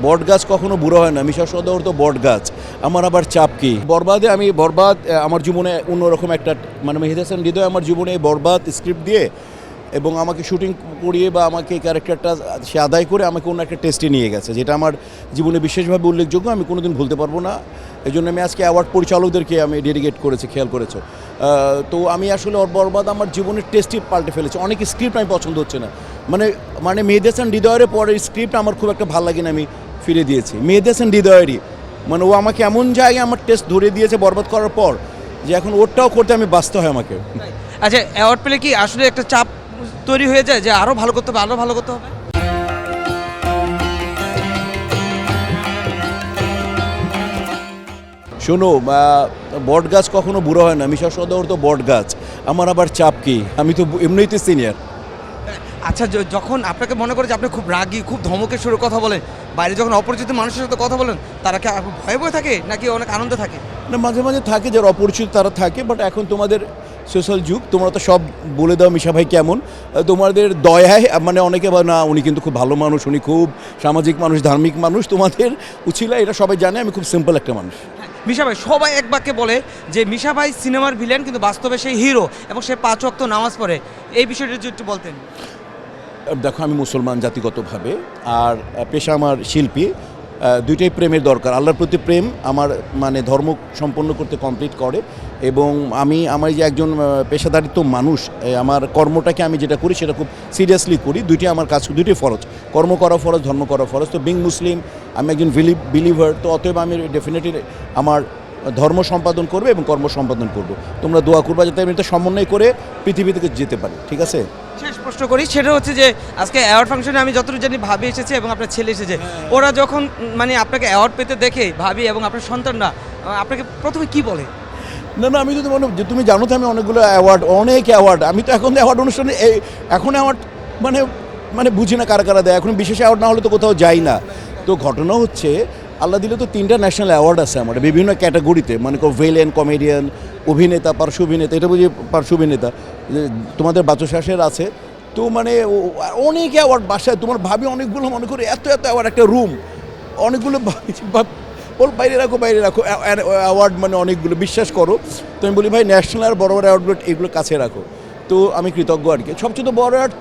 বট গাছ কখনো বুড়ো হয় না, মিশা সদর তো বট গাছ, আমার আবার চাপ কি। বরবাদে আমি বরবাদ আমার জীবনে অন্যরকম একটা মানে মেহেদী হাসান হৃদয় আমার জীবনে এই বরবাদ স্ক্রিপ্ট দিয়ে এবং আমাকে শুটিং করিয়ে বা আমাকে ক্যারেক্টারটা সে আদায় করে আমাকে অন্য একটা টেস্টে নিয়ে গেছে, যেটা আমার জীবনে বিশেষভাবে উল্লেখযোগ্য, আমি কোনোদিন ভুলতে পারবো না। এই জন্য আমি আজকে অ্যাওয়ার্ড পরিচালকদেরকে আমি ডেডিকেট করেছি, খেয়াল করেছো। তো আমি আসলে বরবাদ আমার জীবনের টেস্টই পাল্টে ফেলেছে। অনেক স্ক্রিপ্ট আমি পছন্দ হচ্ছে না, মানে মানে মেহেদী হাসান হৃদয়ের পরের স্ক্রিপ্ট আমার খুব একটা ভালো লাগে না, আমি ফিরে দিয়েছি মেহেদী হাসান হৃদয়েরই। মানে ও আমাকে এমন জায়গায় আমার টেস্ট ধরে দিয়েছে বরবাদ করার পর, যে এখন ওরটাও করতে আমি বাঁচতে হয় আমাকে। আচ্ছা, অ্যাওয়ার্ড পেলে কি আসলে একটা চাপ তৈরি হয়ে যায় যে আরও ভালো করতে হবে, আরও ভালো করতে হবে? শোনো, বট গাছ কখনো বুড়ো হয় না, মিশা সদর তো বট গাছ, আমার আবার চাপ কি, আমি তো এমনিতে সিনিয়র। আচ্ছা, যখন আপনাকে মনে করে যে আপনি খুব রাগী, খুব ধমকের সুরে কথা বলেন, বাইরে যখন অপরিচিত মানুষের সাথে কথা বলেন, তারা কি ভয়ে ভয়ে থাকে নাকি অনেক আনন্দে থাকে? না, মাঝে মাঝে থাকে যারা অপরিচিত তারা থাকে, বাট এখন তোমাদের সোশ্যাল যুগ, তোমরা তো সব বলে দাও মিশা ভাই কেমন, তোমাদের দয়ায় মানে অনেকে বা না উনি কিন্তু খুব ভালো মানুষ, উনি খুব সামাজিক মানুষ, ধার্মিক মানুষ, তোমাদের উচিলা এটা সবাই জানে আমি খুব সিম্পল একটা মানুষ। মিশা ভাই সবাই এক বাক্যে বলে যে মিশা ভাই সিনেমার ভিলেন কিন্তু বাস্তবে সেই হিরো এবং সে 5 ওয়াক্ত নামাজ পড়ে, এই বিষয়টা যদি একটু বলতেন। দেখো, আমি মুসলমান জাতিগতভাবে, আর পেশা আমার শিল্পী, দুইটাই প্রেমের দরকার। আল্লাহর প্রতি প্রেম আমার মানে ধর্ম সম্পন্ন করতে কমপ্লিট করে, এবং আমি আমার যে একজন পেশাদারিত্ব মানুষ, আমার কর্মটাকে আমি যেটা করি সেটা খুব সিরিয়াসলি করি। দুইটি আমার কাজ, দুইটি ফরজ, কর্ম করা ফরজ, ধর্ম করা ফরজ। তো বিং মুসলিম, আমি একজন বিলিভার, তো অতএব আমি ডেফিনেটলি আমার ধর্ম সম্পাদন করবে এবং কর্ম সম্পাদন করবো। তোমরা দোয়া করবা যাতে আমি এটা সমন্বয় করে পৃথিবী থেকে যেতে পারি, ঠিক আছে? শেষ প্রশ্ন করি, সেটা হচ্ছে যে আজকে অ্যাওয়ার্ড ফাংশনে আমি যতটুকু জানি ভাবি এসেছে এবং আপনার ছেলে এসেছে, ওরা যখন মানে আপনাকে অ্যাওয়ার্ড পেতে দেখে ভাবি এবং আপনার সন্তানরা আপনাকে প্রথমে কি বলে? না না, আমি যদি মনে যে তুমি জানো তো আমি অনেকগুলো অনেক অ্যাওয়ার্ড, আমি তো এখন অ্যাওয়ার্ড অনুষ্ঠানে এখন অ্যাওয়ার্ড মানে মানে বুঝি না কারা কারা দেয়, এখন বিশেষ অ্যাওয়ার্ড না হলে তো কোথাও যাই না। তো ঘটনা হচ্ছে আল্লাহ দিলে তো 3টা ন্যাশনাল অ্যাওয়ার্ড আছে আমার বিভিন্ন ক্যাটাগরিতে, মানে ভিলেন, কমেডিয়ান, অভিনেতা, পার্শ্ব অভিনেতা, এটা বুঝি পার্শ্ব অভিনেতা, তোমাদের বাচশ্বাসের আছে। তো মানে অনেক অ্যাওয়ার্ড বাসায় তোমার ভাবি অনেকগুলো, মনে করি এত এত অ্যাওয়ার্ড, একটা রুম অনেকগুলো ওর বাইরে রাখো অ্যাওয়ার্ড, মানে অনেকগুলো, বিশ্বাস করো। তো আমি বলি ভাই ন্যাশনাল আর বড় বড় অ্যাওয়ার্ডগুলো এগুলো কাছে রাখো। তো আমি কৃতজ্ঞ আর কি। সবচেয়ে তো বড় অ্যাওয়ার্ড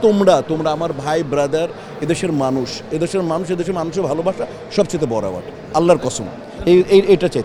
তোমরা আমার ভাই ব্রাদার, এদেশের মানুষের ভালোবাসা সবচেয়ে বড় অ্যাওয়ার্ড, আল্লাহর কসম, এইটা চাই।